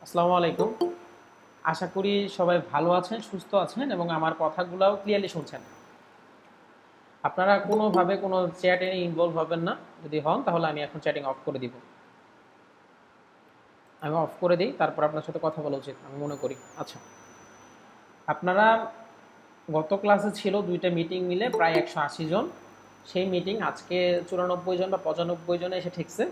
আসসালামু আলাইকুম। আশা করি সবাই ভালো আছেন, সুস্থ আছেন এবং আমার কথাগুলাও ক্লিয়ারলি শুনছেন। আপনারা কোনোভাবে কোনো চ্যাটে ইনভলভ হবেন না। যদি হন তাহলে আমি এখন চ্যাটিং অফ করে দিব। আমি অফ করে দিই, তারপর আপনার সাথে কথা বলা উচিত আমি মনে করি। আচ্ছা, আপনারা গত ক্লাসে ছিল ২টা মিটিং মিলে প্রায় ১৮০ জন। সেই মিটিং আজকে ৯৪ জন বা ৯৫ জনে এসে ঠেকছে।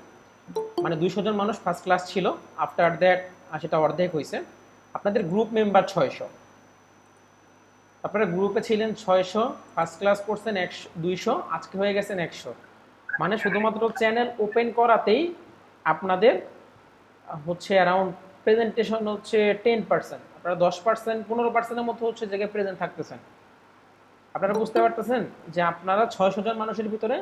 মানে ২০০ জন মানুষ ফার্স্ট ক্লাস ছিল। আফটার দ্যাট সেটা অর্ধেক হয়েছে। আপনাদের গ্রুপ মেম্বার ৬০০। আপনারা গ্রুপে ছিলেন ৬০০, ফার্স্ট ক্লাস করছেন ২০০, আজকে হয়ে গেছেন ১০০। মানে শুধুমাত্র চ্যানেল ওপেন করাতেই আপনাদের হচ্ছে অ্যারাউন্ড প্রেজেন্টেশন হচ্ছে 10%। আপনারা 10%, 15%-এর মতো হচ্ছে জায়গায় প্রেজেন্ট থাকতেছেন। আপনারা বুঝতে পারতেছেন যে আপনারা ৬০০ জন মানুষের ভিতরে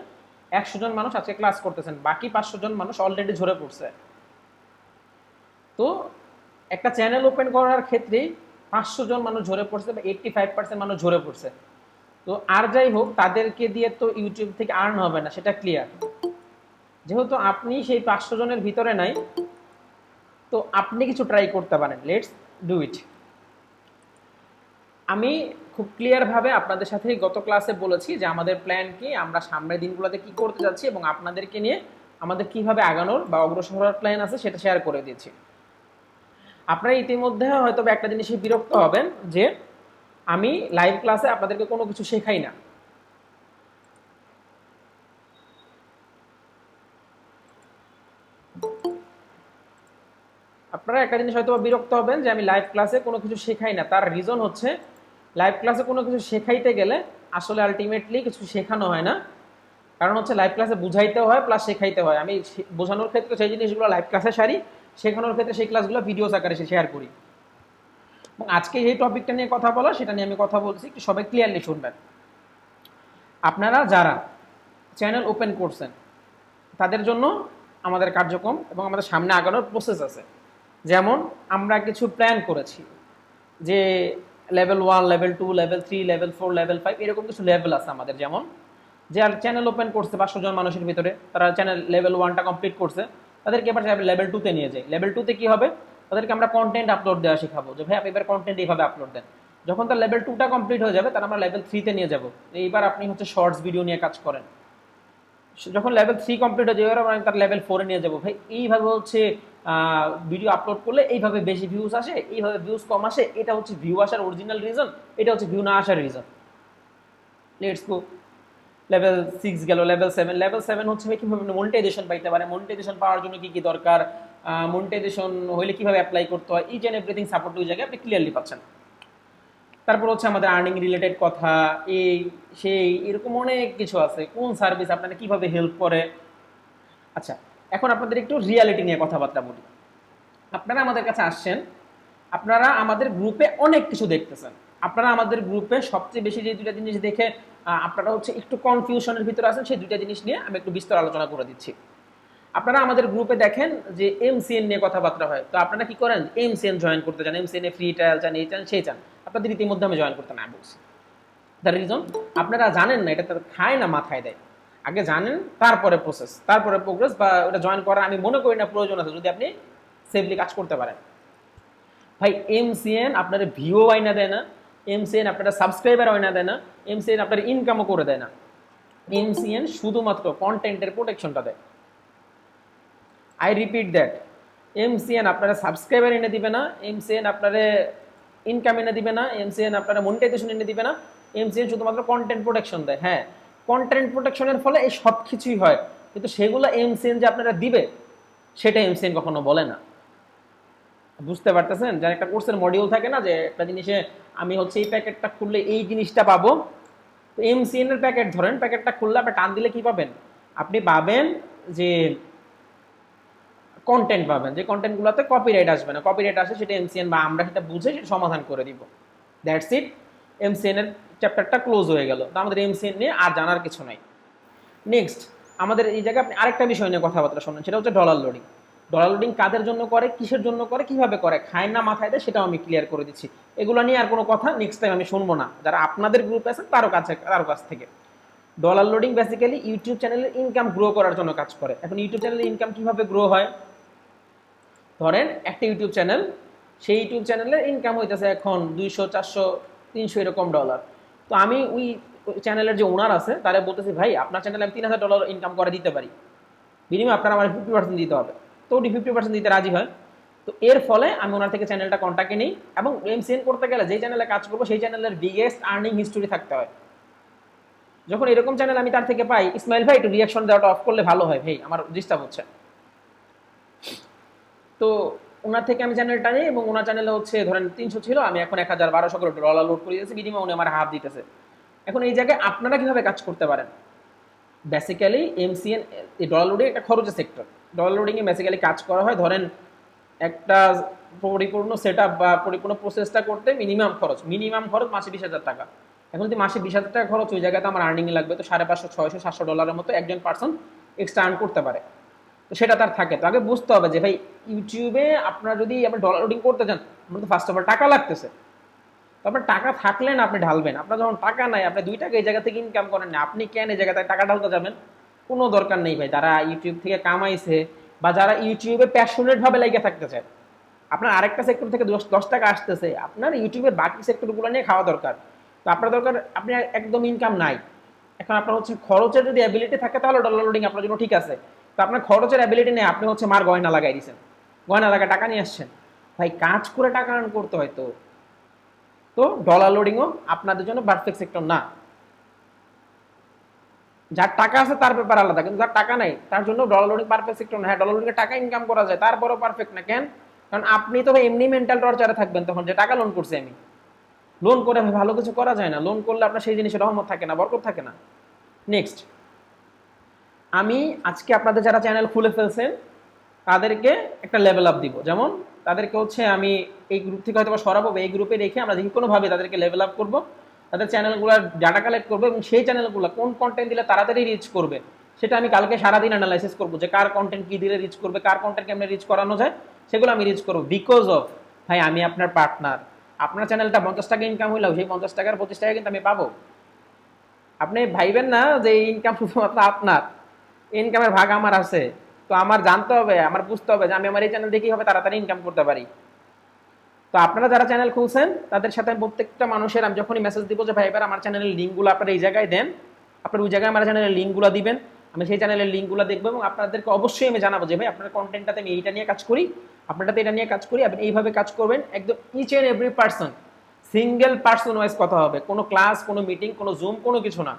১০০ জন মানুষ আজকে ক্লাস করতেছেন, বাকি ৫০০ জন মানুষ অলরেডি ঝরে পড়ছে। তো একটা চ্যানেল ওপেন করার ক্ষেত্রে ৫০০ জন মানুষ ঝরে পড়ছে বা 85% মানুষ ঝরে পড়ছে। তো আর যাই হোক, তাদেরকে দিয়ে তো ইউটিউব থেকে আর্ন হবে না, সেটা ক্লিয়ার। যেহেতু আপনি সেই ৫০০ জনের ভিতরে নাই, তো আপনি কিছু ট্রাই করতে পারেন। Let's do it. আমি খুব ক্লিয়ারভাবে আপনাদের সাথে গত ক্লাসে বলেছি যে আমাদের প্ল্যান কি, আমরা সামনের দিনগুলোতে কি করতে যাচ্ছি এবং আপনাদেরকে নিয়ে আমাদের কিভাবে আগানোর বা অগ্রসর হওয়ার প্ল্যান আছে সেটা শেয়ার করে দিয়েছি। আপনারা ইতিমধ্যে হয়তো একটা জিনিসে বিরক্ত হবেন যে আমি লাইভ ক্লাসে আপনাদেরকে কোনো কিছু শেখাই না। আপনারা একটা জিনিস হয়তো বিরক্ত হবেন যে আমি লাইভ ক্লাসে কোনো কিছু শেখাই না। তার রিজন হচ্ছে লাইভ ক্লাসে কোনো কিছু শেখাইতে গেলে আসলে আলটিমেটলি কিছু শেখানো হয় না। কারণ হচ্ছে লাইভ ক্লাসে বুঝাইতে হয় প্লাস শেখাইতে হয়। আমি বোঝানোর ক্ষেত্রে সেই জিনিসগুলো লাইভ ক্লাসে সারি, শেখানোর ক্ষেত্রে সেই ক্লাসগুলো ভিডিওস আকারে শেয়ার করি। এবং আজকে এই টপিকটা নিয়ে কথা বলা, সেটা নিয়ে আমি কথা বলছি, একটু সবাই ক্লিয়ারলি শুনবেন। আপনারা যারা চ্যানেল ওপেন করছেন তাদের জন্য আমাদের কার্যক্রম এবং আমাদের সামনে আগানোর প্রসেস আছে। যেমন আমরা কিছু প্ল্যান করেছি যে level 1, level 2, level 3, level 4, level 5 এরকম কিছু লেভেল আছে আমাদের। যেমন যে চ্যানেল ওপেন করছে ৫০০ জন মানুষের ভিতরে, তারা চ্যানেল লেভেল 1টা কমপ্লিট করছে, তাদেরকে এবার লেভেল 2তে নিয়ে যাই। লেভেল 2তে কি হবে, তাদেরকে আমরা কন্টেন্ট আপলোড দেওয়া শেখাবো যে ভাই আপনি এবার কন্টেন্ট এইভাবে আপলোড দেন। যখন তার লেভেল 2টা কমপ্লিট হয়ে যাবে, তার আমরা লেভেল 3তে নিয়ে যাব। এইবার আপনি হচ্ছে শর্টস ভিডিও নিয়ে কাজ করেন। যখন লেভেল 3 কমপ্লিট হয়ে যাবে, আমি তার লেভেল 4-এ নিয়ে যাবো। ভাই এইভাবে হচ্ছে ভিডিও আপলোড করলে এইভাবে বেশি ভিউজ আসে, এইভাবে ভিউজ কম আসে, এটা হচ্ছে ভিউ আসার অরিজিনাল রিজন, এটা হচ্ছে ভিউ না আসার রিজন। Let's go. লেভেল 6 গেল, লেভেল 7 হচ্ছে কিভাবে মনিটাইজেশন পাইতে পারে, মনিটাইজেশন পাওয়ার জন্য কি কি দরকার, মনিটাইজেশন হইলে কিভাবে অ্যাপ্লাই করতে হয়, ইচ অ্যান্ড এভরিথিং সাপোর্ট ওই জায়গায় আপনি ক্লিয়ারলি পাচ্ছেন। তারপর হচ্ছে আমাদের আর্নিং রিলেটেড কথা, এই সেই এরকম অনেক কিছু আছে, কোন সার্ভিস আপনাকে কিভাবে হেল্প করে। আচ্ছা, এখন আপনাদের একটু রিয়ালিটি নিয়ে কথাবার্তা বলি। আপনারা আমাদের কাছে আসছেন, আপনারা আমাদের গ্রুপে অনেক কিছু দেখতেছেন। আপনারা আমাদের গ্রুপে সবচেয়ে বেশি যে দুইটা জিনিস দেখে আপনারা হচ্ছে একটু কনফিউশনের ভিতরে আছেন, সেই দুইটা জিনিস নিয়ে আমি একটু বিস্তার আলোচনা করে দিচ্ছি। আপনারা আমাদের গ্রুপে দেখেন যে এমসিএন নিয়ে কথাবার্তা হয়, তো আপনারা কি করেন, এমসিএন জয়েন করতে চান, এমসিএন এ ফ্রি ট্রায়াল চান, এই চান সেই চান। আপনাদের ইতিমধ্যে আমি জয়েন করতে না বলছি। দ্য রিজন, আপনারা জানেন না, এটা তাদের খায় না মাথায় দেয়। আগে জানেন, তারপরে প্রসেস, তারপরে প্রোগ্রেস, বা ওটা জয়েন করার আমি মনে করি না প্রয়োজন আছে যদি আপনি সেফলি কাজ করতে পারেন। ভাই এমসিএন আপনার ভিউ আইনা দেয় না, এমসিএন আপনারা সাবস্ক্রাইবার আইনা দেয় না, এমসিএন আপনার ইনকামও করে দেয় না। এমসিএন শুধুমাত্র কন্টেন্টের প্রোটেকশনটা দেয়। আই রিপিট দ্যাট, এমসিএন আপনারা সাবস্ক্রাইবার এনে দিবে না, এমসিএন আপনারা ইনকাম এনে দিবে না, এমসিএন আপনারা মনিটাইজেশন এনে দিবে না। এমসিএন শুধুমাত্র কন্টেন্ট প্রোটেকশন দেয়। হ্যাঁ, কন্টেন্ট প্রোটেকশনের ফলে এই সব কিছুই হয়, কিন্তু সেগুলো এমসিএন যে আপনারা দিবে সেটা এমসিএন কখনো বলে না। বুঝতে পারতেছেন? যার একটা কোর্সের মডিউল থাকে না, যে একটা জিনিসে আমি হচ্ছে এই প্যাকেটটা খুললে এই জিনিসটা পাবো। তো এমসিএন এর প্যাকেট ধরেন, প্যাকেটটা খুললে আপনি টান দিলে কি পাবেন, আপনি পাবেন যে কন্টেন্ট পাবেন, যে কন্টেন্টগুলোতে কপিরাইট আসবে না। কপিরাইট আসে সেটা এমসিএন বা আমরা সেটা বুঝে সেটা সমাধান করে দিব। দ্যাটস ইট, এমসিএন এর চ্যাপ্টারটা ক্লোজ হয়ে গেল। তো আমাদের এমসিএন নিয়ে আর জানার কিছু নাই। নেক্সট, আমাদের এই জায়গায় আপনি আরেকটা বিষয় নিয়ে কথাবার্তা শোনেন, সেটা হচ্ছে ডলার লোডিং। ডলার লোডিং কাদের জন্য করে, কিসের জন্য করে, কিভাবে করে, খায় না মাথায় দেয়, সেটাও আমি ক্লিয়ার করে দিচ্ছি। এগুলো নিয়ে আর কোনো কথা নেক্সট টাইম আমি শুনবো না, যারা আপনাদের গ্রুপে আছেন তারও কাছ থেকে। ডলার লোডিং বেসিক্যালি ইউটিউব চ্যানেলের ইনকাম গ্রো করার জন্য কাজ করে। এখন ইউটিউব চ্যানেলের ইনকাম কিভাবে গ্রো হয়, ধরেন একটা ইউটিউব চ্যানেল, সেই ইউটিউব চ্যানেলের ইনকাম হইতেছে এখন 200, 400, 300 এরকম ডলার। তো আমি ওই চ্যানেলের যে ওনার আছে তারা বলতেছি, ভাই আপনার চ্যানেলে আমি $3000 ইনকাম করে দিতে পারি, বিনিময়ে আপনার আমার 50% দিতে হবে। তো উনি 50% দিতে রাজি হয়। তো এর ফলে আমি ওনার থেকে চ্যানেলটা কন্ট্যাক্টে নিই, এবং এমসিএন করতে গেলে যেই চ্যানেলে কাজ করবো সেই চ্যানেলের বিগেস্ট আর্নিং হিস্টোরি থাকতে হয়। যখন এরকম চ্যানেল আমি তার থেকে পাই, ইসমাইল ভাই একটু রিয়াকশন দেওয়াটা অফ করলে ভালো হয় ভাই, আমার ডিস্টার্ব হচ্ছে। তো ওনার থেকে আমি চ্যানেলটা নিই, এবং ওনার চ্যানেলে হচ্ছে ধরেন 300 ছিল, আমি এখন 1000-1200 লোড করে দিয়েছি, বিনিময়ে উনি আমার হাফ দিতেছে। এখন এই জায়গায় আপনারা কিভাবে কাজ করতে পারেন? বেসিক্যালি এমসিএন এই ডলার লোডিং একটা খরচের সেক্টর। ডলার লোডিংয়ে বেসিক্যালি কাজ করা হয়, ধরেন একটা পরিপূর্ণ সেট আপ বা পরিপূর্ণ প্রসেসটা করতে মিনিমাম খরচ মাসে 20,000 টাকা। এখন যদি মাসে 20,000 টাকা খরচ, ওই জায়গাতে আমার আর্নিং লাগবে তো $550, $600, $700 মতো একজন পার্সন এক্সট্রা আর্ন করতে পারে। তো সেটা তার থাকে। তো আগে বুঝতে হবে যে ভাই ইউটিউবে আপনারা যদি আপনি ডলার লোডিং করতে চান, আপনার তো ফার্স্ট অফ অল টাকা লাগতেছে। তো আপনার টাকা থাকলে না আপনি ঢালবেন, আপনার যখন টাকা নাই, আপনি 2 টাকা এই জায়গা থেকে ইনকাম করেন না, আপনি কেন এই জায়গাতে টাকা ঢালতে যাবেন? কোনো দরকার নেই ভাই। যারা ইউটিউব থেকে কামাইছে বা যারা ইউটিউবে প্যাশনেট ভাবে লেগে থাকতে চায়, আপনার আরেকটা সেক্টর থেকে 10 টাকা আসতেছে, আপনার ইউটিউবের বাকি সেক্টরগুলো নিয়ে খাওয়া দরকার। তো আপনার দরকার, আপনি একদম ইনকাম নাই, এখন আপনার হচ্ছে খরচের যদি অ্যাবিলিটি থাকে তাহলে ডলার লোডিং আপনার জন্য ঠিক আছে। তো আপনার খরচের অ্যাবিলিটি নেই, আপনি হচ্ছে মার গয়না লাগাই দিয়েছেন, গয়না লাগা টাকা নিয়ে আসছেন। ভাই কাজ করে টাকা আর্ন করতে হয়। তো তো ডলার লোডিংও আপনাদের জন্য পারফেক্ট সেক্টর না। যার টাকা আছে তার ব্যাপার আলাদা, কিন্তু যার টাকা নাই তার জন্য ডলার লোডিং পারফেক্ট সেক্টর না। হ্যাঁ, ডলার লোডিংয়ে টাকা ইনকাম করা যায়, তারপরও পারফেক্ট না। কেন? কারণ আপনি তো এমনি মেন্টাল টর্চারে থাকবেন তখন, যে টাকা লোন করছি আমি, লোন করে ভালো কিছু করা যায় না। লোন করলে আপনার সেই জিনিসের রহমত থাকে না, বরকত থাকে না। নেক্সট, আমি আজকে আপনাদের যারা চ্যানেল খুলে ফেলছেন তাদেরকে একটা লেভেল আপ দিব। যেমন তাদেরকে হচ্ছে আমি এই গ্রুপ থেকে হয়তো সরাবো, এই গ্রুপে রেখে আমরা যে কোনোভাবে তাদেরকে লেভেল আপ করবো, তাদের চ্যানেলগুলোর ডাটা কালেক্ট করবো, এবং সেই চ্যানেলগুলো কোন কন্টেন্ট দিলে তাড়াতাড়ি রিচ করবে সেটা আমি কালকে সারাদিন অ্যানালাইসিস করবো, যে কার কন্টেন্ট কি দিলে রিচ করবে, কার কন্টেন্ট কেমনে রিচ করানো যায়, সেগুলো আমি রিচ করবো। বিকজ অফ ভাই আমি আপনার পার্টনার, আপনার চ্যানেলটা 50 টাকা ইনকাম হইলেও সেই 50 টাকার 25 টাকা কিন্তু আমি পাবো। আপনি ভাইবেন না যে এই ইনকাম শুধুমাত্র আপনার, ইনকামের ভাগ আমার আছে। তো আমার জানতে হবে, আমার বুঝতে হবে যে আমি আমার এই চ্যানেল দেখেই হবে তাড়াতাড়ি ইনকাম করতে পারি। তো আপনারা যারা চ্যানেল খুলছেন তাদের সাথে প্রত্যেকটা মানুষের আমি যখনই মেসেজ দিব যে ভাই এবার আমার চ্যানেলের লিঙ্কগুলো আপনারা এই জায়গায় দেন, আপনার ওই জায়গায় আমার চ্যানেলের লিঙ্কগুলো দিবেন, আমি সেই চ্যানেলের লিঙ্কগুলো দেখবো, এবং আপনাদেরকে অবশ্যই আমি জানাবো যে ভাই আপনার কন্টেন্টটাতে আমি এইটা নিয়ে কাজ করি, আপনারটাতে এটা নিয়ে কাজ করি, আপনি এইভাবে কাজ করবেন। একদম each and every person, single person wise কথা হবে, কোনো ক্লাস, কোনো মিটিং, কোনো জুম, কোনো কিছু না।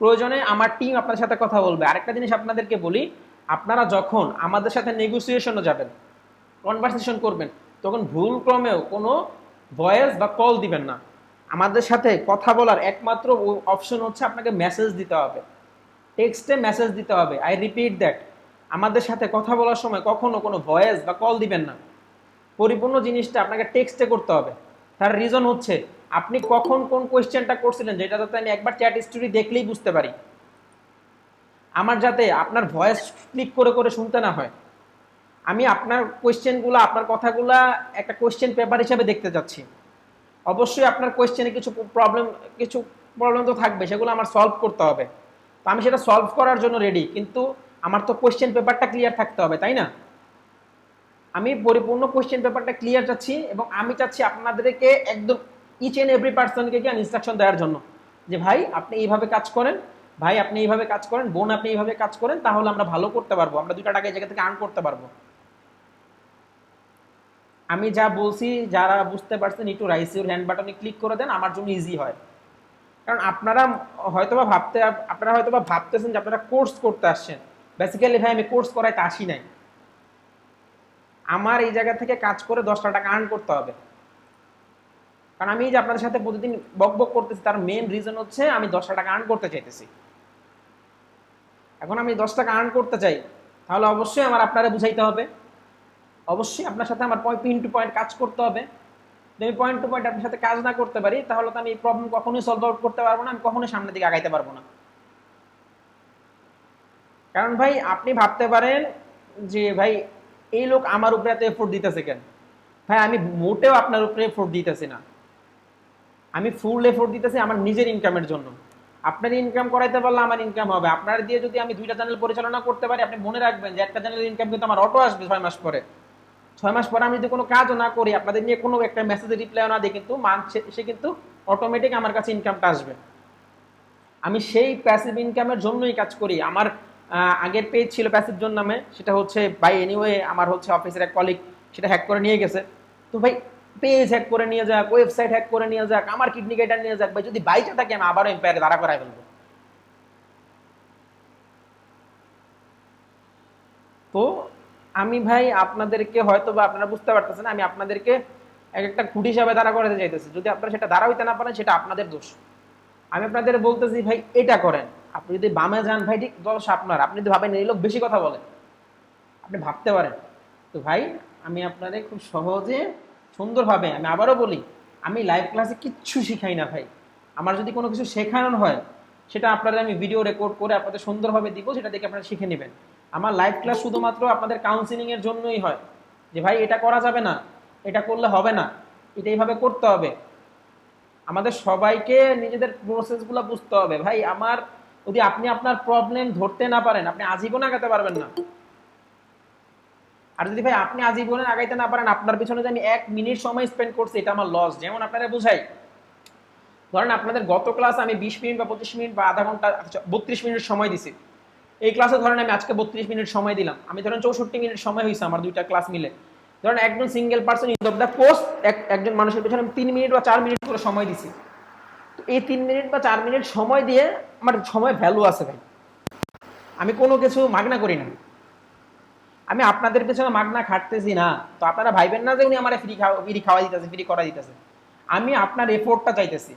প্রয়োজনে আমার টিম আপনার সাথে কথা বলবে। আরেকটা জিনিস আপনাদেরকে বলি, আপনারা যখন আমাদের সাথে নেগোসিয়েশনে যাবেন, কনভারসেশন করবেন, তখন ভুল ক্রমেও কোনো ভয়েস বা কল দিবেন না। আমাদের সাথে কথা বলার একমাত্র অপশন হচ্ছে আপনাকে মেসেজ দিতে হবে, টেক্সটে মেসেজ দিতে হবে। আই রিপিট দ্যাট, আমাদের সাথে কথা বলার সময় কখনো কোনো ভয়েস বা কল দিবেন না, পরিপূর্ণ জিনিসটা আপনাকে টেক্সটে করতে হবে। তার রিজন হচ্ছে আপনি কখন কোন কোয়েশ্চেনটা করছিলেন, যেটা যাতে আমি একবার চ্যাট স্টোরি দেখলেই বুঝতে পারি, আমার যাতে আপনার ভয়েস ক্লিক করে করে শুনতে না হয়। আমি আপনার কোয়েশ্চেনগুলো, আপনার কথাগুলো একটা কোয়েশ্চেন পেপার হিসেবে দেখতে যাচ্ছি। অবশ্যই আপনার কোয়েশ্চেনে কিছু প্রবলেম তো থাকবে, সেগুলো আমার সলভ করতে হবে। তো আমি সেটা সলভ করার জন্য রেডি, কিন্তু আমার তো কোয়েশ্চেন পেপারটা ক্লিয়ার থাকতে হবে, তাই না? আমি পরিপূর্ণ কোয়েশ্চেন পেপারটা ক্লিয়ার চাচ্ছি, এবং আমি চাচ্ছি আপনাদেরকে একদম ইচ এন্ড এভরি পার্সনকে আমি ইনস্ট্রাকশন দেওয়ার জন্য, যে ভাই আপনি এইভাবে কাজ করেন, ভাই আপনি এইভাবে কাজ করেন, বোন আপনি এইভাবে কাজ করেন, তাহলে আমরা ভালো করতে পারবো, আমরা 2 টাকা এই জায়গা থেকে আর্ন করতে পারবো। আমি যা বলছি যারা বুঝতে পারছেন একটু রাইস ইউর হ্যান্ড বাটনে ক্লিক করে দেন, আমার জন্য ইজি হয়। কারণ আপনারা হয়তোবা ভাবতেছেন যে আপনারা কোর্স করতে আসছেন। বেসিক্যালি ভাই আমি কোর্স করাইতে আসি নাই, আমার এই জায়গা থেকে কাজ করে 10টা টাকা আর্ন করতে হবে। কারণ আমি যে আপনাদের সাথে প্রতিদিন বক বক করতেছি, তার মেন রিজন হচ্ছে আমি 10টা টাকা আর্ন করতে চাইতেছি। এখন আমি 10 টাকা আর্ন করতে চাই, তাহলে অবশ্যই আমার আপনারা বুঝাইতে হবে, অবশ্যই আপনার সাথে আমার পিন টু পয়েন্ট কাজ করতে হবে। যদি আমি পয়েন্ট টু পয়েন্ট আপনার সাথে কাজ না করতে পারি, তাহলে তো আমি এই প্রবলেম কখনোই সলভ আউট করতে পারবো না, আমি কখনোই সামনের দিকে আগাইতে পারবো না। কারণ ভাই আপনি ভাবতে পারেন যে ভাই এই লোক আমার উপরে এত এফোর্ট দিতেছে কেন? ভাই আমি মোটেও আপনার উপরে এফোর্ট দিতেছি না, আমি ফুল এফোর্ট দিতেছি আমার নিজের ইনকামের জন্য। আপনার ইনকাম করাইতে পারলে আমার ইনকাম হবে। আপনার দিয়ে যদি আমি 2টা চ্যানেল পরিচালনা করতে পারি, আপনি মনে রাখবেন যে একটা চ্যানেলের ইনকাম কিন্তু আমার অটো আসবে 6 মাস পরে। 6 মাস পরে আমি যদি কোনো কাজও না করি, আপনাদের নিয়ে কোনো একটা মেসেজে রিপ্লাইও না দিই, কিন্তু সে কিন্তু অটোমেটিক আমার কাছে ইনকামটা আসবে। আমি সেই প্যাসিভ ইনকামের জন্যই কাজ করি। আমার আগের পেজ ছিল প্যাসিভ জোন নামে, সেটা হচ্ছে বাই এনিওয়ে আমার হচ্ছে অফিসের এক কলিগ সেটা হ্যাক করে নিয়ে গেছে। তো ভাই পেজ হ্যাক করে নিয়ে যাক, ওয়েবসাইট হ্যাক করে নিয়ে যাক, আমার কিডনি কেটে নিয়ে যাক, ভাই যদি বাইচে থাকে আমি আবারও এম্পায়ারে দাঁড়া করাই ফেলবো। তো আমি ভাই আপনাদেরকে হয়তো বা আপনারা বুঝতে পারতেছেন, আমি আপনাদেরকে এক একটা খুঁটি হিসাবে দাঁড়া করাতে চাইতেছি। যদি আপনারা সেটা দাঁড়া হইতে না পারেন, সেটা আপনাদের দোষ। আমি আপনাদের বলতেছি ভাই এটা করেন। আপনি যদি বামে যান ভাই, ঠিক দোষ আপনার। আপনি যদি ভাবেন এই লোক বেশি কথা বলে, আপনি ভাবতে পারেন। তো ভাই আমি আপনাদের খুব সহজে সুন্দরভাবে, আমি আবারও বলি, আমি লাইভ ক্লাসে কিচ্ছু শিখাই না ভাই। আমার যদি কোনো কিছু শেখানোর হয়, সেটা আপনাদের আমি ভিডিও রেকর্ড করে আপনাদের সুন্দরভাবে দিব, সেটা দেখে আপনারা শিখে নেবেন। আমার লাইভ ক্লাস শুধুমাত্র আপনাদের কাউন্সিলিংয়ের জন্যই হয়, যে ভাই এটা করা যাবে না, এটা করলে হবে না, এটা এইভাবে করতে হবে। আমাদের সবাইকে নিজেদের প্রসেসগুলো বুঝতে হবে ভাই। আমার যদি আপনি আপনার প্রবলেম ধরতে না পারেন, আপনি আজীবন আগাতে পারবেন না। আর যদি ভাই আপনি আজীবনে আগাইতে না পারেন, আপনার পিছনে যে আমি 1 মিনিট সময় স্পেন্ড করছি, এটা আমার লস। যেমন আপনারা বুঝাই, ধরেন আপনাদের গত ক্লাস আমি 20 মিনিট বা 25 মিনিট বা আধা ঘন্টা, 32 মিনিট সময় দিছি। এই ক্লাসে ধরেন আমি আজকে 32 মিনিট সময় দিলাম, আমি ধরেন 64 মিনিট সময় হয়েছে আমার দুইটা ক্লাস মিলে। ধরেন একজন single person in of the post, একজন মানুষের পেছনে আমি 3 মিনিট বা 4 মিনিট করে সময় দিছি। তো এই 3 মিনিট বা 4 মিনিট সময় দিয়ে আমার সময় ভ্যালু আছে ভাই। আমি কোনো কিছু মাগনা করি না, আমি আপনাদের পেছনে মাগনা খাটতেছি না। তো আপনারা ভাইবেন না যে উনি আমার ফ্রি খাওয়া দিতেছে, ফ্রি করা দিতেছে। আমি আপনার এফোর্টটা চাইতেছি।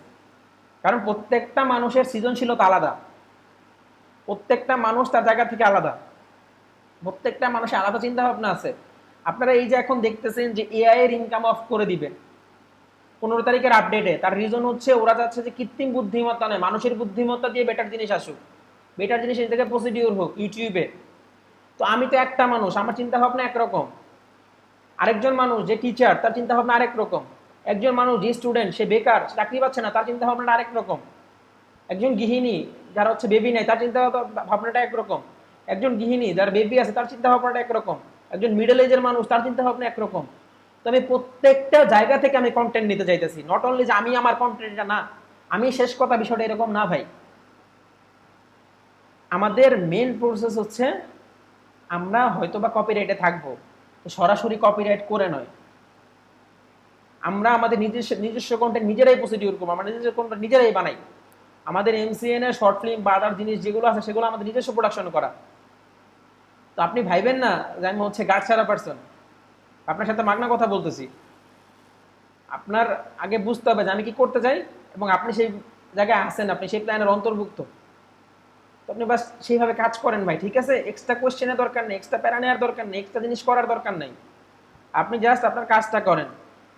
কারণ প্রত্যেকটা মানুষের সৃজনশীলতা আলাদা, প্রত্যেকটা মানুষ তার জায়গা থেকে আলাদা, প্রত্যেকটা মানুষের আলাদা চিন্তা ভাবনা আছে। আপনারা এই যে এখন দেখতেছেন যে এআই এর ইনকাম অফ করে দিবে 15 তারিখের আপডেটে, তার রিজন হচ্ছে ওরা চাচ্ছে যে কৃত্রিম বুদ্ধিমত্তা নয়, মানুষের বুদ্ধিমত্তা দিয়ে বেটার জিনিস আসুক, বেটার জিনিস এই থেকে প্রসিডিউর হোক ইউটিউবে। তো আমি তো একটা মানুষ, আমার চিন্তা ভাবনা একরকম। আরেকজন মানুষ যে টিচার, তার চিন্তা ভাবনা আরেক রকম। একজন মানুষ যে স্টুডেন্ট, সে বেকার, চাকরি পাচ্ছে না, তার চিন্তা ভাবনাটা আরেক রকম। একজন গৃহিণী যারা হচ্ছে বেবি নেই, তার চিন্তা ভাবনাটা একরকম। একজন গৃহিণী যার বেবি আছে, তার চিন্তা ভাবনাটা একরকম। একজন মিডল এজের মানুষ, তার চিন্তা ভাবনা একরকম। তো আমি প্রত্যেকটা জায়গা থেকে আমি কন্টেন্ট নিতে চাইতেছি। নট অনলি যে আমি আমার কন্টেন্টটা না, আমি শেষ কথা, বিষয়টা এরকম না ভাই। আমাদের মেন প্রসেস হচ্ছে আমরা হয়তো বা কপিরাইটে থাকবো, সরাসরি কপিরাইট করে নয়। আমরা আমাদের নিজস্ব কন্টেন্ট নিজেরাই প্রসিডিউর করবো, আমরা নিজস্ব কন্টেন্ট নিজেরাই বানাই। আমাদের এমসিএন এর শর্ট ফিল্ম বা আদার জিনিস যেগুলো আছে, সেগুলো আমাদের নিজস্ব প্রোডাকশন করা। তো আপনি ভাইবেন না যে আমি হচ্ছে গাছ ছাড়া পারসন, আপনার সাথে মাগনা কথা বলতেছি। আপনার আগে বুঝতে হবে যে আমি কি করতে চাই, এবং আপনি সেই জায়গায় আসেন, আপনি সেই প্ল্যানের অন্তর্ভুক্ত। তো আপনি বাস সেইভাবে কাজ করেন ভাই, ঠিক আছে? এক্সট্রা কোয়েশ্চেনের দরকার নেই, এক্সট্রা প্যারা নেওয়ার দরকার নেই, এক্সট্রা জিনিস করার দরকার নেই। আপনি জাস্ট আপনার কাজটা করেন।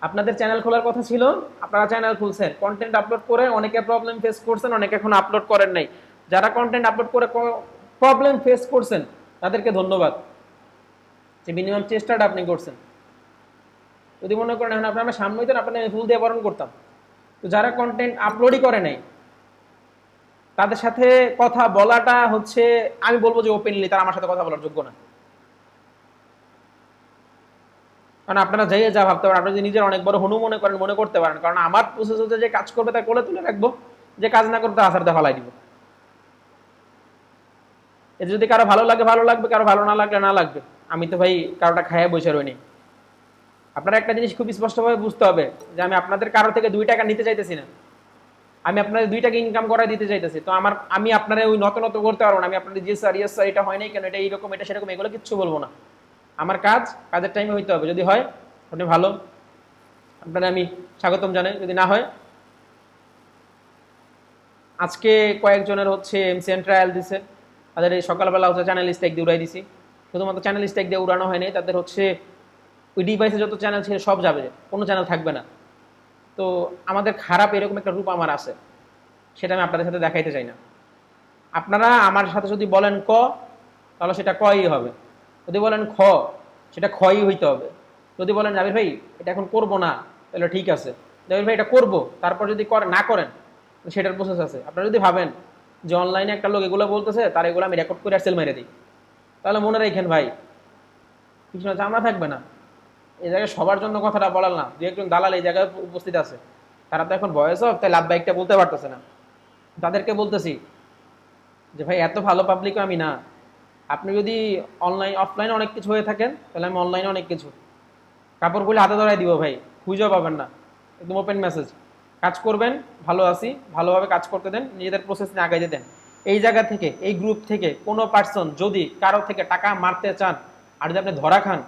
আপনাদের চ্যানেল খোলার কথা ছিল, আপনারা চ্যানেল খুলছেন, কন্টেন্ট আপলোড করে অনেকে প্রবলেম ফেস করছেন, অনেকে এখন আপলোড করেন নাই। যারা কন্টেন্ট আপলোড করে প্রবলেম ফেস করছেন, তাদেরকে ধন্যবাদ, যে মিনিমাম চেষ্টাটা আপনি করছেন। যদি মনে করেন এখন আপনার সামনে হইতেন, আপনার আমি ফুল দিয়ে বরণ করতাম। তো যারা কন্টেন্ট আপলোডই করে নাই, তাদের সাথে কথা বলাটা হচ্ছে, আমি বলবো যে ওপেনলি তারা আমার সাথে কথা বলার যোগ্য না। কারণ আপনারা যাই যা ভাবতে পারেন, আপনি যদি নিজের অনেক বড় হনু মনে করেন, মনে করতে পারেন। কারণ আমার প্রসেস হচ্ছে যে কাজ করবে তা কোলে তুলে রাখবো, যে কাজ না করতে আসার ফলাই দিব। এতে যদি কারো ভালো লাগে ভালো লাগবে, কারো ভালো না লাগলে না লাগবে। আমি তো ভাই কারোটা খাইয়া বসে রইনি। আপনারা একটা জিনিস খুব স্পষ্টভাবে বুঝতে হবে, যে আমি আপনাদের কারো থেকে 2 টাকা নিতে চাইতেছি না, আমি আপনাদের 2 টাকা ইনকাম করাই দিতে চাইতেছি। তো আমি আপনারা ওই নত করতে পারবো না। আমি আপনাদের জি স্যার, ইয়েস স্যার, এটা হয় নাই কেন, এটা এইরকম, এটা সেরকম, এগুলো কিচ্ছু বলবো না। আমার কাজ কাজের টাইমে হইতে হবে। যদি হয় আপনি ভালো, আপনারা আমি স্বাগতম জানাই। যদি না হয়, আজকে কয়েকজনের হচ্ছে এমসিএন ট্রায়াল দিছে, তাদের এই সকালবেলা হচ্ছে চ্যানেল স্ট্রাইক দিয়ে উড়াই দিছি। শুধুমাত্র চ্যানেল স্ট্রাইক দিয়ে উড়ানো হয়নি, তাদের হচ্ছে ওই ডিভাইসে যত চ্যানেল ছিল সব যাবে, কোনো চ্যানেল থাকবে না। তো আমাদের খারাপ এরকম একটা রূপ আমার আছে, সেটা আমি আপনাদের সাথে দেখাইতে চাই না। আপনারা আমার সাথে যদি বলেন ক, তাহলে সেটা কই হবে। যদি বলেন খ, সেটা খই হইতে হবে। যদি বলেন জাবির ভাই এটা এখন করব না, তাহলে ঠিক আছে। জাবির ভাই এটা করব, তারপর যদি না করেন, সেটার প্রসেস আছে। আপনারা যদি ভাবেন যে অনলাইনে একটা লোক এগুলো বলতেছে, তার এগুলো আমি রেকর্ড করে আর সেল মেরে দিই, তাহলে মনে রাখেন ভাই, কিছু না, চামড়া থাকবে না। এই জায়গায় সবার জন্য কথাটা বলার না, দু একজন দালাল এই জায়গায় উপস্থিত আছে, তারা তো এখন বয়স হোক তাই লাভবাহিকটা বলতে পারতেছে না। তাদেরকে বলতেছি যে ভাই এত ভালো পাবলিকও আমি না। আপনি যদি অনলাইন অফলাইনে অনেক কিছু হয়ে থাকেন তাহলে আমি অনলাইনে অনেক কিছু, কাপড়গুলো হাতে ধরাই দিব ভাই, খুঁজেও পাবেন না, একদম ওপেন মেসেজ। কাজ করবেন, ভালো আছি, ভালোভাবে কাজ করতে দেন, নিজেদের প্রসেস নিয়ে আগাইতে দেন। এই জায়গা থেকে, এই গ্রুপ থেকে কোনো পার্সন যদি কারো থেকে টাকা মারতে চান আর যদি আপনি ধরা খান,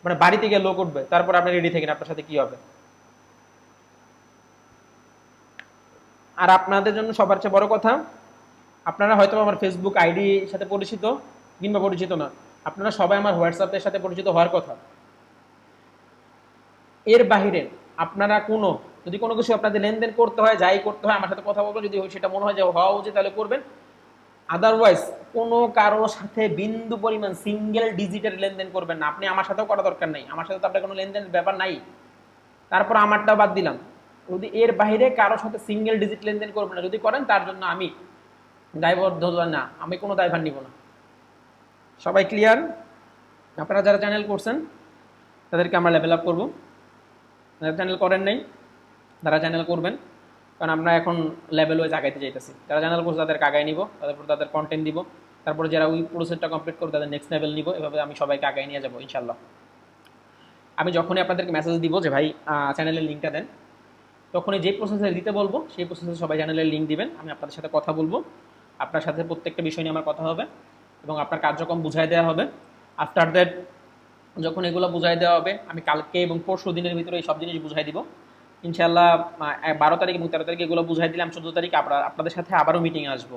মানে বাড়িতে গিয়ে লোক উঠবে, তারপর আপনি রেডি থাকেন আপনার সাথে কি হবে। আর আপনাদের জন্য সবার চেয়ে বড় কথা, আপনারা হয়তো আমার ফেসবুক আইডির সাথে পরিচিত কিংবা পরিচিত না, আপনারা সবাই আমার হোয়াটসঅ্যাপের সাথে পরিচিত হওয়ার কথা। এর বাহিরে আপনারা কোনো, যদি কোনো কিছু আপনাদের লেনদেন করতে হয়, যাই করতে হয় আমার সাথে কথা বলবেন, যদি সেটা মনে হয় যে হওয়া উচিত তাহলে করবেন। আদারওয়াইজ কোনো কারোর সাথে বিন্দু পরিমাণ সিঙ্গেল ডিজিটের লেনদেন করবেন না। আপনি আমার সাথেও করা দরকার নাই, আমার সাথে তো আপনার কোনো লেনদেনের ব্যাপার নাই। তারপর আমারটাও বাদ দিলাম, যদি এর বাইরে কারোর সাথে সিঙ্গেল ডিজিট লেনদেন করবেন না, যদি করেন তার জন্য আমি দায়বদ্ধ না, আমি কোনো দায়ভার নিব না। সবাই ক্লিয়ার? আপনারা যারা চ্যানেল করছেন তাদেরকে আমরা লেভেল আপ করবো, যারা চ্যানেল করেন নাই তারা চ্যানেল করবেন, কারণ আমরা এখন লেভেল ওয়াইজ আগাইতে চাইতেছি। যারা চ্যানেল করছে তাদেরকে আগাই নিব, তারপর তাদের কন্টেন্ট দিব, তারপরে যারা ওই প্রসেসটা কমপ্লিট করবে তাদের নেক্সট লেভেল নিব, এভাবে আমি সবাইকে আগাই নিয়ে যাবো ইনশাল্লাহ। আমি যখনই আপনাদেরকে মেসেজ দিব যে ভাই চ্যানেলের লিঙ্কটা দেন, তখনই যে প্রসেসে দিতে বলবো সেই প্রসেসে সবাই চ্যানেলের লিঙ্ক দিবেন, আমি আপনাদের সাথে কথা বলবো, আপনার সাথে প্রত্যেকটা বিষয় নিয়ে আমার কথা হবে এবং আপনার কার্যক্রম বুঝাই দেওয়া হবে। আফটার দ্যাট যখন এগুলো বুঝাই দেওয়া হবে, আমি কালকে এবং পরশু দিনের ভিতরে এই সব জিনিস বুঝাই দিব ইনশাল্লাহ। 12 তারিখ এবং 13 তারিখ এগুলো বুঝাই দিলাম, 14 তারিখ আপনাদের সাথে আবারও মিটিংয়ে আসবো।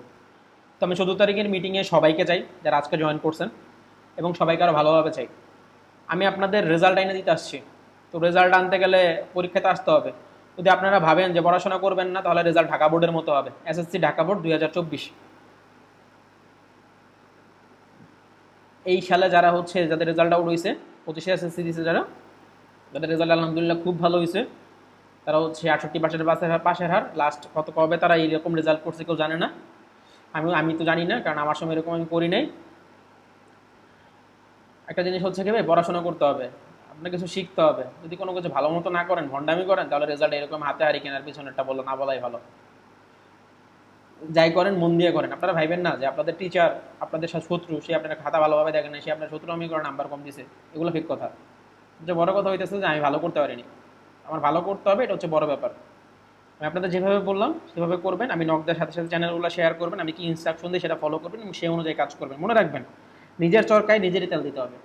তো আমি 14 তারিখের মিটিংয়ে সবাইকে চাই যারা আজকে জয়েন করছেন, এবং সবাইকে আরও ভালোভাবে চাই। আমি আপনাদের রেজাল্ট এনে দিতে আসছি, তো রেজাল্ট আনতে গেলে পরীক্ষাতে আসতে হবে। যদি আপনারা ভাবেন যে পড়াশোনা করবেন না, তাহলে রেজাল্ট ঢাকা বোর্ডের মতো হবে, এসএসসি ঢাকা বোর্ড 2024। এই সালে যারা হচ্ছে, যাদের রেজাল্ট আউট হয়েছে, 25-এ এসএসসি দিয়েছে যারা, যাদের রেজাল্ট আলহামদুলিল্লাহ খুব ভালো হয়েছে, তারা হচ্ছে 68% পাশের হার। লাস্ট কবে তারা এইরকম রেজাল্ট করছে কেউ জানে না, আমি তো জানি না, কারণ আমার সময় এরকম আমি করি নাই। একটা জিনিস হচ্ছে কি ভাই, পড়াশোনা করতে হবে, আপনার কিছু শিখতে হবে। যদি কোনো কিছু ভালো মতো না করেন, ভণ্ডামি করেন, তাহলে রেজাল্ট এরকম হাতে হারি কেনার পিছনেরটা বলো না বলাই ভালো। যাই করেন মন দিয়ে করেন। আপনারা ভাইবেন না যে আপনাদের টিচার আপনাদের সাথে শত্রু, সে আপনার খাতা ভালোভাবে দেখেন না, সে আপনার শত্রু আমি করে নাম্বার কম দিছে, এগুলো ফেক কথা। যে বড় কথা হইতেছে যে আমি ভালো করতে পারিনি, আমার ভালো করতে হবে, এটা হচ্ছে বড় ব্যাপার। আমি আপনাদের যেভাবে বললাম সেভাবে করবেন, আমি নকদের সাথে সাথে চ্যানেলগুলো শেয়ার করবেন, আমি কি ইনস্ট্রাকশন দিই সেটা ফলো করবেন এবং সেই অনুযায়ী কাজ করবেন। মনে রাখবেন, নিজের চরকায় নিজেরই তেল দিতে হবে।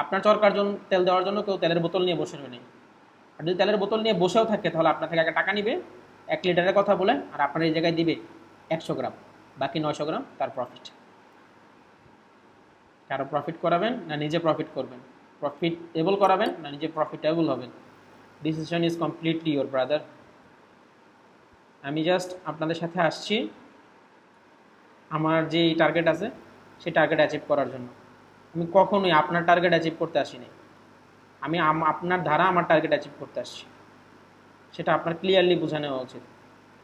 আপনার চরকার জন্য তেল দেওয়ার জন্য কেউ তেলের বোতল নিয়ে বসে নেই। আর যদি তেলের বোতল নিয়ে বসেও থাকে, তাহলে আপনার থেকে একটা টাকা নিবে 1 লিটারের কথা বলে, আর আপনার এই জায়গায় দিবে 100 গ্রাম, বাকি 900 গ্রাম তার প্রফিট। কারো প্রফিট করাবেন না নিজে প্রফিট করবেন, প্রফিটেবল করাবেন না নিজে প্রফিটেবল হবেন, decision is completely your brother. আমি জাস্ট আপনাদের সাথে আসছি আমার যে টার্গেট আছে সেই টার্গেট অ্যাচিভ করার জন্য। আমি কখনোই আপনার টার্গেট অ্যাচিভ করতে আসিনি, আমি আপনার দ্বারা আমার টার্গেট অ্যাচিভ করতে আসছি, সেটা আপনার ক্লিয়ারলি বুঝে নেওয়া উচিত।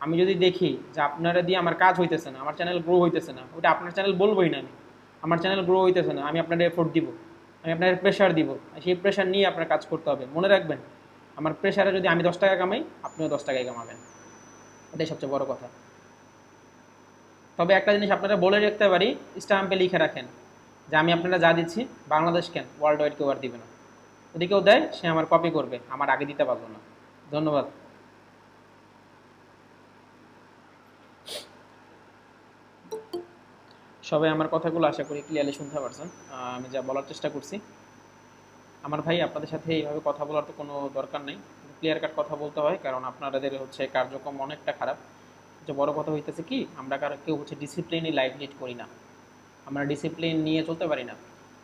আমি যদি দেখি যে আপনারা দিয়ে আমার কাজ হইতেছে না, আমার চ্যানেল গ্রো হইতেছে না, ওটা আপনার চ্যানেল বলবোই না, আমি আমার চ্যানেল গ্রো হইতেছে না, আমি আপনার এফোর্ট দিব, আমি আপনার প্রেশার দিব, সেই প্রেশার নিয়ে আপনার কাজ করতে হবে। মনে রাখবেন, আমার প্রেশারে যদি আমি 10 টাকা কামাই, আপনিও 10 টাকায় কামাবেন, এটাই সবচেয়ে বড় কথা। তবে একটা জিনিস আপনারা বলে রাখতে পারি, স্ট্যাম্পে লিখে রাখেন যে আমি আপনারা যা দিচ্ছি বাংলাদেশ কেন, ওয়ার্ল্ড ওয়াইড কেউ আর দিবে না। যদি কেউ দেয় সে আমার কপি করবে, আমার আগে দিতে পারবো না। ধন্যবাদ। সবাই আমার কথাগুলো আশা করি ক্লিয়ারলি শুনতে পারছেন, আমি যা বলার চেষ্টা করছি। আমার ভাই, আপনাদের সাথে এইভাবে কথা বলার তো কোনো দরকার নেই, ক্লিয়ার কাট কথা বলতে হয়, কারণ আপনাদের হচ্ছে কার্যক্রম অনেকটা খারাপ। যে বড় কথা হইতেছে কি, আমরা কেউ হচ্ছে ডিসিপ্লিনই লাইফ লিড করি না, আমরা ডিসিপ্লিন নিয়ে চলতে পারি না।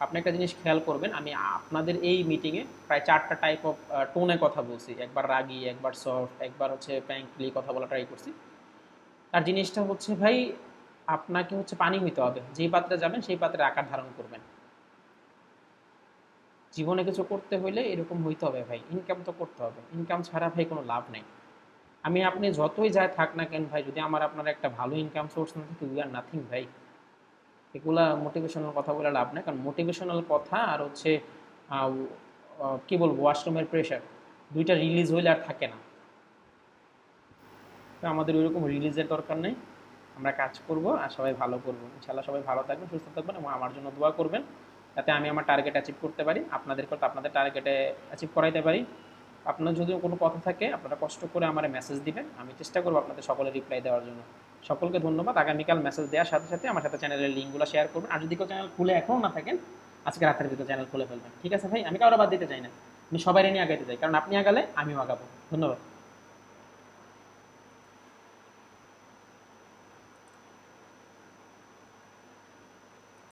আপনি একটা জিনিস খেয়াল করবেন, আমি আপনাদের এই মিটিংয়ে প্রায় 4টা টাইপ অফ টোনে কথা বলছি, একবার রাগি, একবার সফট, একবার হচ্ছে ফ্র্যাঙ্কলি কথা বলা ট্রাই করছি। আর জিনিসটা হচ্ছে ভাই, আপনাকে হচ্ছে পানি হইতে হবে, যেই পাত্রে যাবেন সেই পাত্রে আকার ধারণ করবেন। জীবনে কিছু করতে হইলে এরকম হইতে হবে ভাই, ইনকাম তো করতে হবে, ইনকাম ছাড়া ভাই কোনো লাভ নেই। আমি আপনি যতই যায় থাক না কেন ভাই, যদি আমার আপনার একটা ভালো ইনকাম সোর্স না থাকে, উই আর নাথিং ভাই। এগুলা মোটিভেশনাল কথা বলে লাভ নেই, কারণ মোটিভেশনাল কথা আর হচ্ছে কি বলবো, ওয়াশরুমের প্রেশার, দুইটা রিলিজ হইলে আর থাকে না। তো আমাদের ওইরকম রিলিজের দরকার নেই, আমরা কাজ করব আর সবাই ভালো করবো ইনশাল্লাহ। সবাই ভালো থাকবেন, সুস্থ থাকবেন এবং আমার জন্য দোয়া করবেন যাতে আমি আমার টার্গেট অ্যাচিভ করতে পারি, আপনাদেরকে তো আপনাদের টার্গেটে অ্যাচিভ করাইতে পারি। আপনার যদি কোনো কথা থাকে আপনারা কষ্ট করে আমার মেসেজ দিবেন, আমি চেষ্টা করবো আপনাদের সকলের রিপ্লাই দেওয়ার জন্য। সকলকে ধন্যবাদ। আগামীকাল মেসেজ দেওয়ার সাথে সাথে আমার সাথে চ্যানেলের লিঙ্কগুলো শেয়ার করবেন, আর যদি কেউ চ্যানেল খুলে এখনও না থাকেন আজকে রাতের ভিতরে চ্যানেল খুলে ফেলবেন। ঠিক আছে ভাই, আমি কারো বাদ দিতে চাই না, আমি সবাই নিয়ে আগাইতে চাই, কারণ আপনি আগালে আমিও আগাবো। ধন্যবাদ।